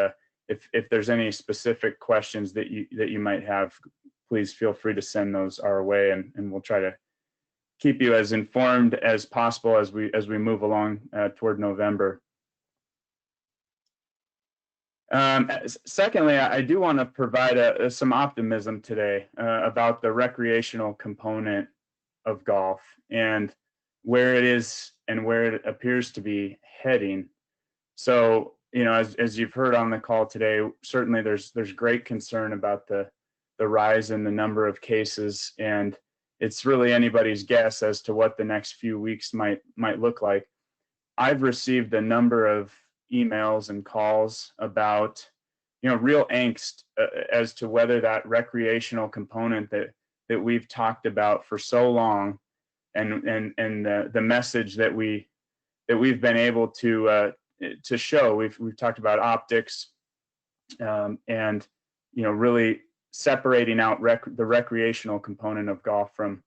if there's any specific questions that you might have, please feel free to send those our way, and we'll try to keep you as informed as possible as we move along toward November. Secondly, I do want to provide some optimism today about the recreational component of golf and where it is and where it appears to be heading. So, as you've heard on the call today, certainly there's great concern about the rise in the number of cases, and it's really anybody's guess as to what the next few weeks might look like. I've received a number of emails and calls about, real angst as to whether that recreational component that we've talked about for so long, and the message that we've been able to show. We've talked about optics, and really separating out the recreational component of golf from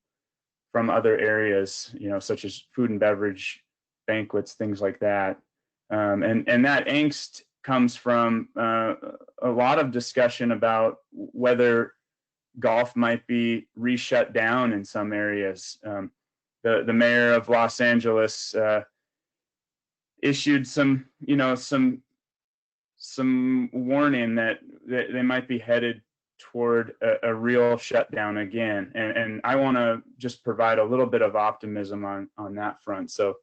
other areas, such as food and beverage, banquets, things like that. And that angst comes from a lot of discussion about whether golf might be re-shut down in some areas. The mayor of Los Angeles issued some warning that they might be headed toward a real shutdown again. And I want to just provide a little bit of optimism on that front. So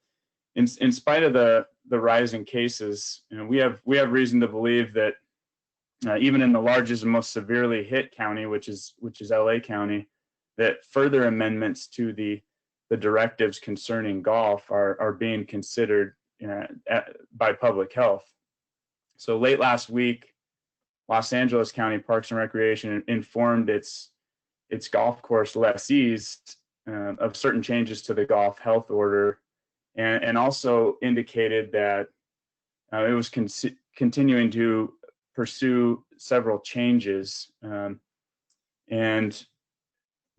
in spite of the rising cases, we have reason to believe that even in the largest and most severely hit county, which is LA County, that further amendments to the directives concerning golf are being considered by public health. So late last week, Los Angeles County Parks and Recreation informed its golf course lessees of certain changes to the golf health order, and also indicated that it was continuing to pursue several changes. And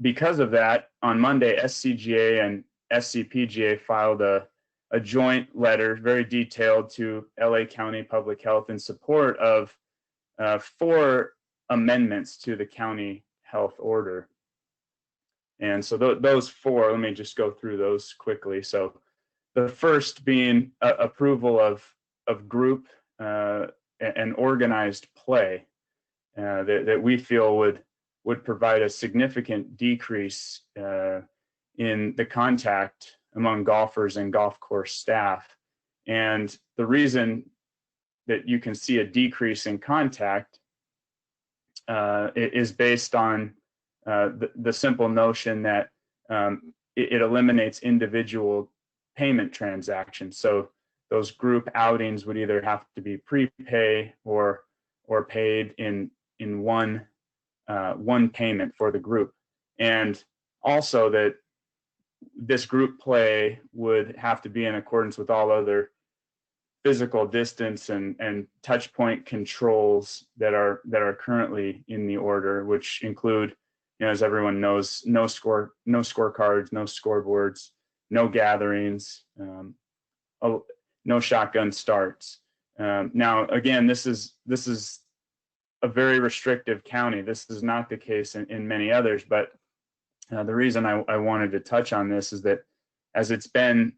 because of that, on Monday, SCGA and SCPGA filed a joint letter, very detailed, to LA County Public Health in support of 4 amendments to the county health order. And so those 4, let me just go through those quickly. So the first being approval of group and organized play that we feel would provide a significant decrease in the contact among golfers and golf course staff. And the reason that you can see a decrease in contact is based on the simple notion that it eliminates individual payment transactions. So those group outings would either have to be prepay or paid in one payment for the group. And also that this group play would have to be in accordance with all other physical distance and touch point controls that are currently in the order, which include, as everyone knows, no scorecards, no scoreboards, no gatherings, no shotgun starts. Now, again, this is a very restrictive county. This is not the case in many others, but the reason I wanted to touch on this is that as it's been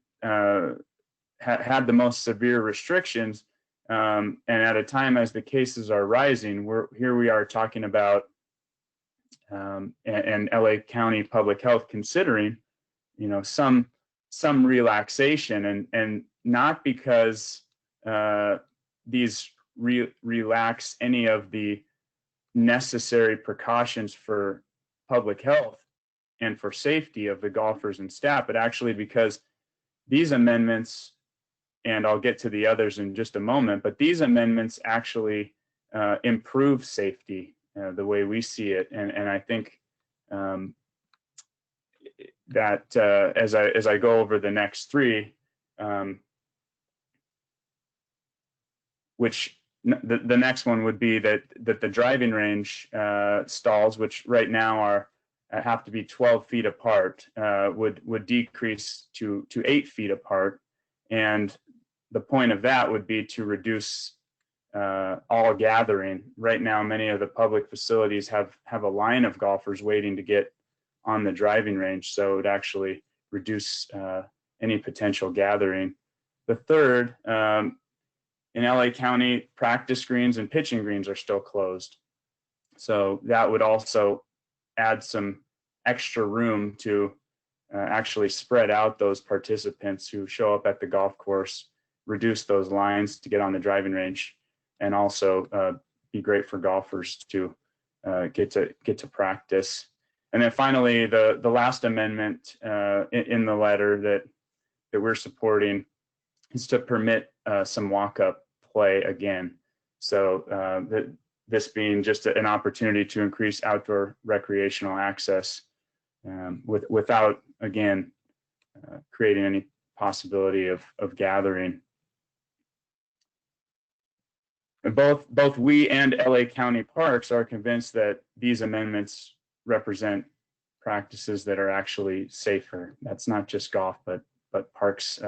had the most severe restrictions, and at a time as the cases are rising, we are talking about and LA County Public Health considering, some relaxation, and not because these relax any of the necessary precautions for public health and for safety of the golfers and staff, but actually because these amendments, and I'll get to the others in just a moment, but these amendments actually improve safety the way we see it. And I think that as I go over the next 3, which the next one would be that the driving range stalls, which right now have to be 12 feet apart, would decrease to 8 feet apart. And the point of that would be to reduce all gathering. Right now, many of the public facilities have a line of golfers waiting to get on the driving range, so it would actually reduce any potential gathering. The third in LA County, practice greens and pitching greens are still closed. So that would also add some extra room to actually spread out those participants who show up at the golf course, reduce those lines to get on the driving range, and also be great for golfers to get to practice. And then finally, the last amendment in the letter that we're supporting is to permit some walk-up play again. So this being just an opportunity to increase outdoor recreational access without, again, creating any possibility of gathering. And both we and LA County Parks are convinced that these amendments represent practices that are actually safer. That's not just golf, but parks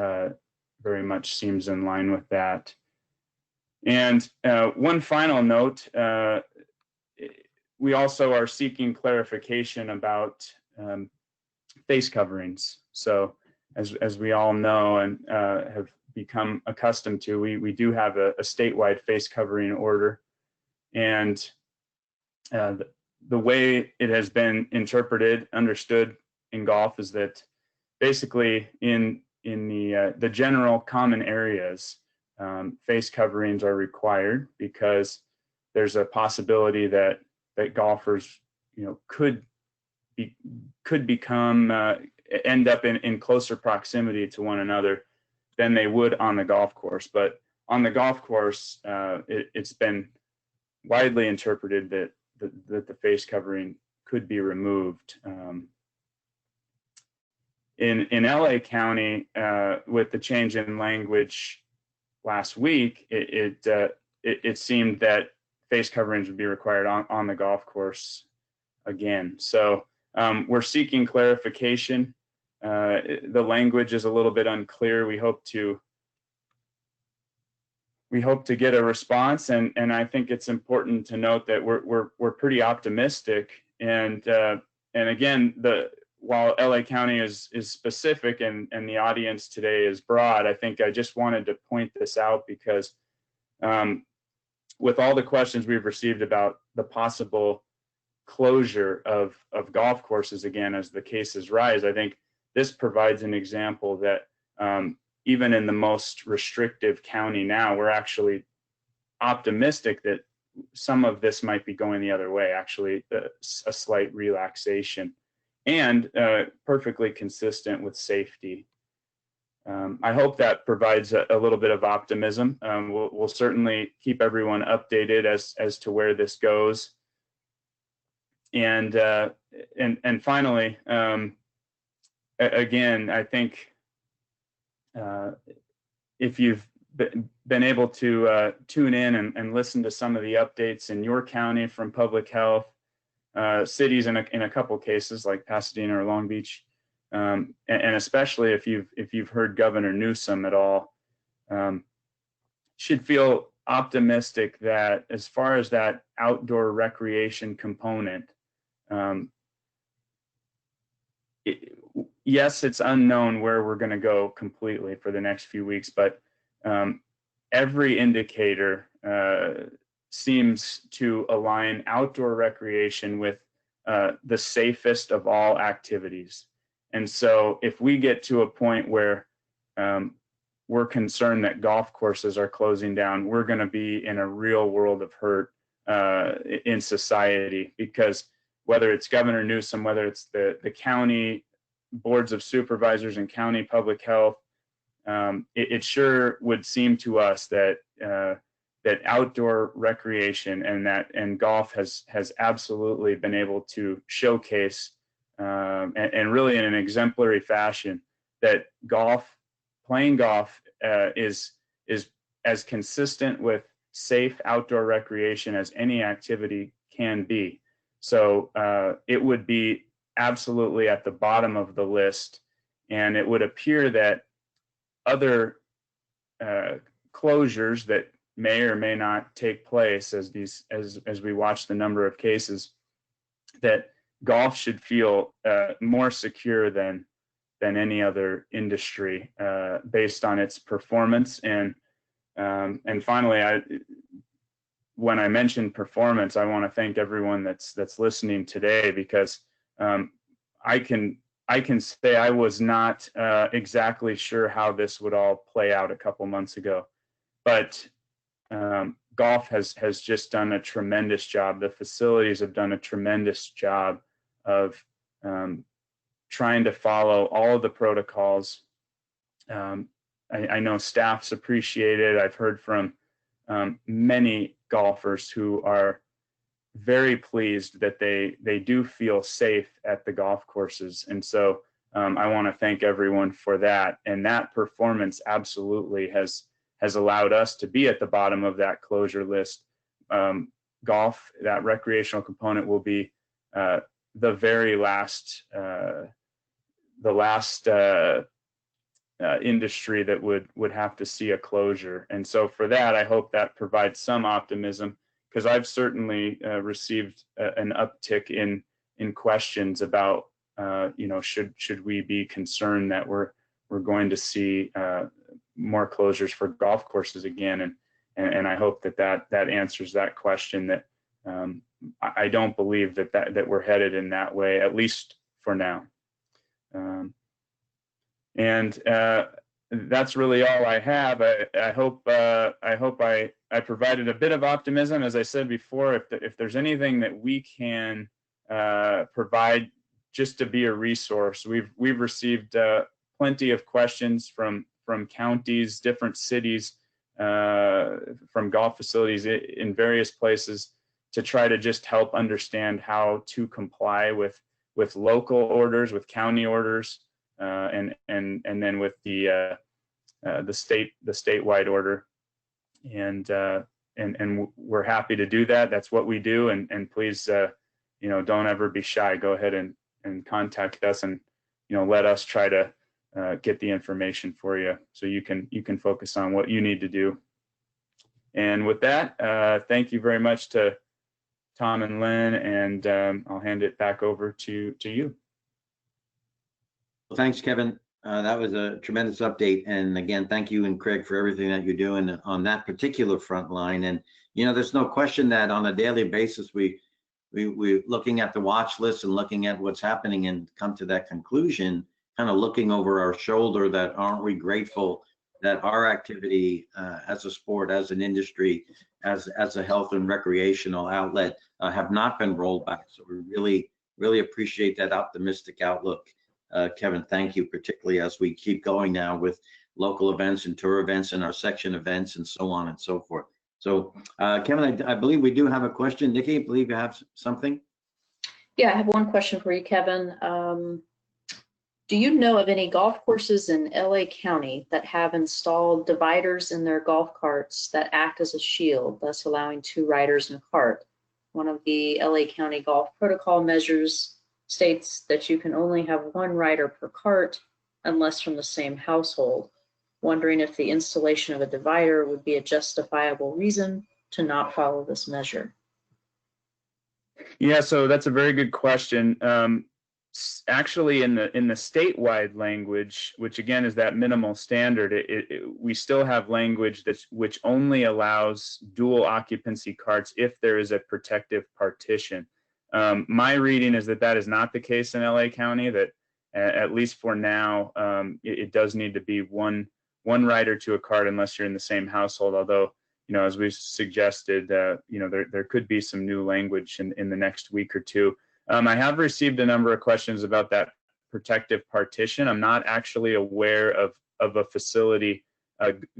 very much seems in line with that. And one final note, we also are seeking clarification about face coverings. So as we all know and have become accustomed to, we do have a statewide face covering order. And the way it has been interpreted, understood in golf is that basically in the general common areas, face coverings are required because there's a possibility that golfers, could become end up in closer proximity to one another than they would on the golf course. But on the golf course, it's been widely interpreted that the face covering could be removed. In LA County, with the change in language last week, it seemed that face coverings would be required on the golf course again. So we're seeking clarification. The language is a little bit unclear. We hope to get a response, and I think it's important to note that we're pretty optimistic. And again, while LA County is specific and the audience today is broad, I think I just wanted to point this out because with all the questions we've received about the possible closure of golf courses again as the cases rise, I think this provides an example that even in the most restrictive county now, we're actually optimistic that some of this might be going the other way, actually a slight relaxation, and perfectly consistent with safety. I hope that provides a little bit of optimism. We'll certainly keep everyone updated as to where this goes. And finally, again, I think if you've been able to tune in and listen to some of the updates in your county from public health, cities in a couple cases like Pasadena or Long Beach, and especially if you've heard Governor Newsom at all, should feel optimistic that as far as that outdoor recreation component, yes, it's unknown where we're going to go completely for the next few weeks, but every indicator seems to align outdoor recreation with the safest of all activities. And so if we get to a point where we're concerned that golf courses are closing down, we're going to be in a real world of hurt in society, because whether it's Governor Newsom, whether it's the county boards of supervisors and county public health, it sure would seem to us that that outdoor recreation and golf has absolutely been able to showcase and really in an exemplary fashion that playing golf is as consistent with safe outdoor recreation as any activity can be. So it would be absolutely at the bottom of the list, and it would appear that other closures that may or may not take place as we watch the number of cases, that golf should feel more secure than any other industry based on its performance and And finally, when I mentioned performance, I want to thank everyone that's listening today, because I can say I was not exactly sure how this would all play out a couple months ago, but golf has just done a tremendous job. The facilities have done a tremendous job of trying to follow all of the protocols. I know staffs appreciate it. I've heard from many golfers who are very pleased that they do feel safe at the golf courses. And so I want to thank everyone for that. And that performance absolutely has allowed us to be at the bottom of that closure list. Golf, that recreational component, will be the very last, industry that would have to see a closure. And so for that, I hope that provides some optimism, because I've certainly received an uptick in questions about, should we be concerned that we're going to see more closures for golf courses again, and I hope that answers that question. That I don't believe that we're headed in that way, at least for now. And that's really all I have. I hope I provided a bit of optimism. As I said before, if there's anything that we can provide just to be a resource, we've received plenty of questions from counties, different cities, from golf facilities in various places, to try to just help understand how to comply with local orders, with county orders, and then with the statewide order, and we're happy to do that. That's what we do, and please, don't ever be shy. Go ahead and contact us, and let us try to get the information for you, so you can focus on what you need to do. And with that, thank you very much to Tom and Lynn, and I'll hand it back over to you. Well, thanks, Kevin. That was a tremendous update. And again, thank you and Craig for everything that you're doing on that particular front line. And, there's no question that on a daily basis, we're looking at the watch list and looking at what's happening and come to that conclusion, kind of looking over our shoulder, that aren't we grateful that our activity as a sport, as an industry, as a health and recreational outlet have not been rolled back. So we really, really appreciate that optimistic outlook. Kevin, thank you, particularly as we keep going now with local events and tour events and our section events and so on and so forth. So Kevin, I believe we do have a question. Nikki, I believe you have something. Yeah, I have one question for you, Kevin. Do you know of any golf courses in LA County that have installed dividers in their golf carts that act as a shield, thus allowing 2 riders in a cart? One of the LA County golf protocol measures states that you can only have 1 rider per cart unless from the same household. Wondering if the installation of a divider would be a justifiable reason to not follow this measure. Yeah, so that's a very good question. Actually, in the statewide language, which again is that minimal standard, we still have language which only allows dual occupancy carts if there is a protective partition. My reading is that is not the case in LA County, that at least for now, it does need to be one rider to a cart unless you're in the same household. Although, as we suggested, there could be some new language in the next week or two. I have received a number of questions about that protective partition. I'm not actually aware of a facility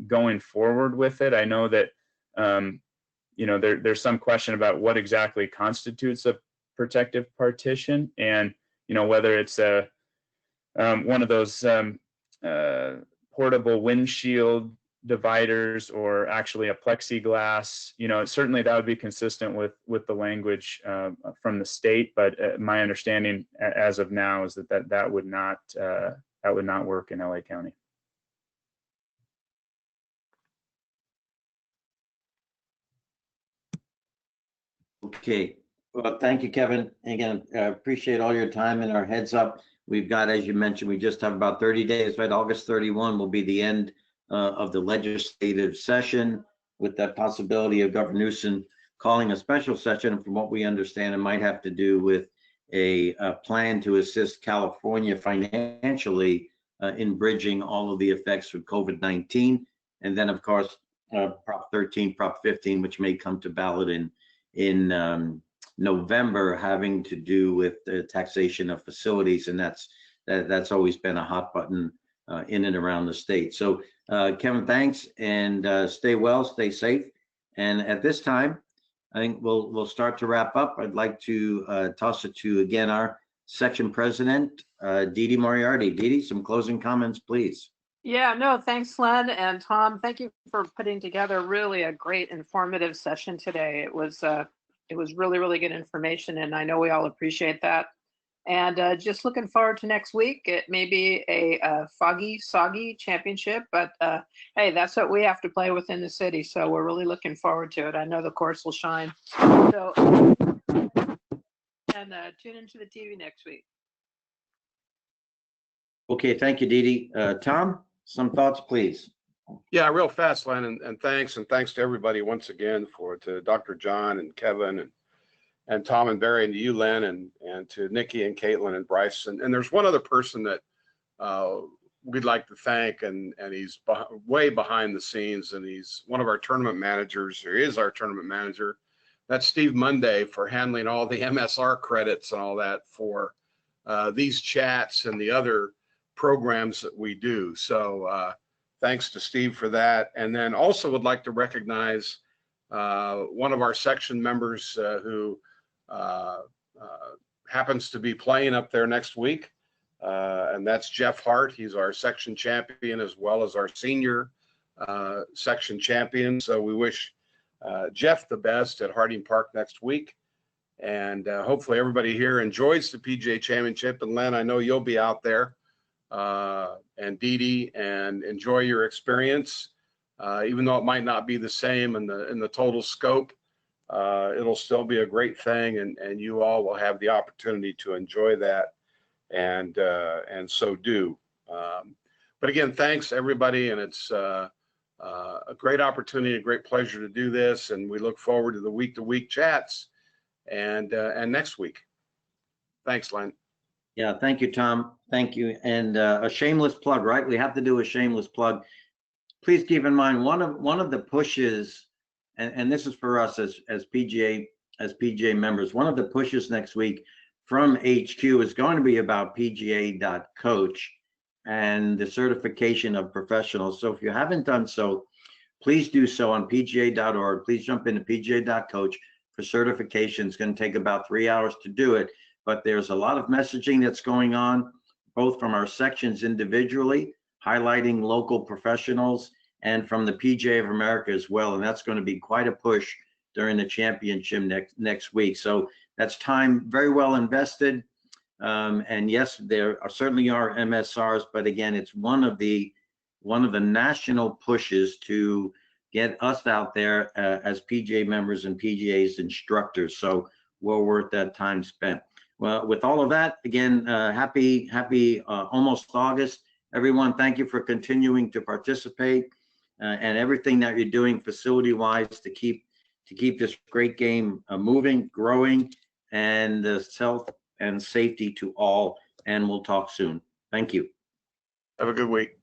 going forward with it. I know that there's some question about what exactly constitutes a protective partition, and whether it's one of those portable windshield dividers or actually a plexiglass. Certainly that would be consistent with the language from the state, but my understanding as of now is that would not work in LA County. Okay. Well, thank you, Kevin. Again, I appreciate all your time and our heads up. We've got, as you mentioned, we just have about 30 days, right? August 31 will be the end of the legislative session, with that possibility of Governor Newsom calling a special session. From what we understand, it might have to do with a plan to assist California financially in bridging all of the effects of COVID-19. And then, of course, Prop 13, Prop 15, which may come to ballot in November, having to do with the taxation of facilities, and that's always been a hot button in and around the state. So, Kevin, thanks, and stay well, stay safe. And at this time, I think we'll start to wrap up. I'd like to toss it to, again, our section president, Dee Moriarty. Dee, some closing comments, please. Yeah, no, thanks, Len and Tom. Thank you for putting together really a great informative session today. It was really, really good information, and I know we all appreciate that. And just looking forward to next week. It may be a foggy, soggy championship, but hey, that's what we have to play within the city. So we're really looking forward to it. I know the course will shine. So, and tune into the TV next week. Okay, thank you, Dee. Tom, some thoughts, please. Yeah, real fast, Len, and thanks to everybody once again, to Dr. John and Kevin and Tom and Barry, and to you, Len, and to Nikki and Caitlin and Bryce. And there's one other person that we'd like to thank, and he's way behind the scenes, and he's one of our tournament managers, or is our tournament manager. That's Steve Monday, for handling all the MSR credits and all that for these chats and the other programs that we do. So thanks to Steve for that. And then also would like to recognize one of our section members who happens to be playing up there next week, and that's Jeff Hart. He's our section champion as well as our senior section champion. So we wish Jeff the best at Harding Park next week, and hopefully everybody here enjoys the PGA Championship. And Len, I know you'll be out there, and Dee, and enjoy your experience, even though it might not be the same in the total scope. It'll still be a great thing, and you all will have the opportunity to enjoy that, and so do. But again, thanks everybody, and it's a great opportunity, a great pleasure to do this, and we look forward to the week-to-week chats and next week. Thanks, Len. Yeah, thank you, Tom. Thank you. And a shameless plug, right? We have to do a shameless plug. Please keep in mind one of the pushes, and this is for us as PGA members. One of the pushes next week from HQ is going to be about PGA.coach and the certification of professionals. So if you haven't done so, please do so on PGA.org. Please jump into PGA.coach for certification. It's going to take about 3 hours to do it, but there's a lot of messaging that's going on, both from our sections individually, highlighting local professionals, and from the PGA of America as well. And that's going to be quite a push during the championship next week. So that's time very well invested. And yes, there certainly are MSRs, but again, it's one of the national pushes to get us out there as PGA members and PGA's instructors. So well worth that time spent. Well, with all of that, again, happy almost August. Everyone, thank you for continuing to participate and everything that you're doing facility-wise to keep this great game moving, growing, and health and safety to all. And we'll talk soon. Thank you. Have a good week.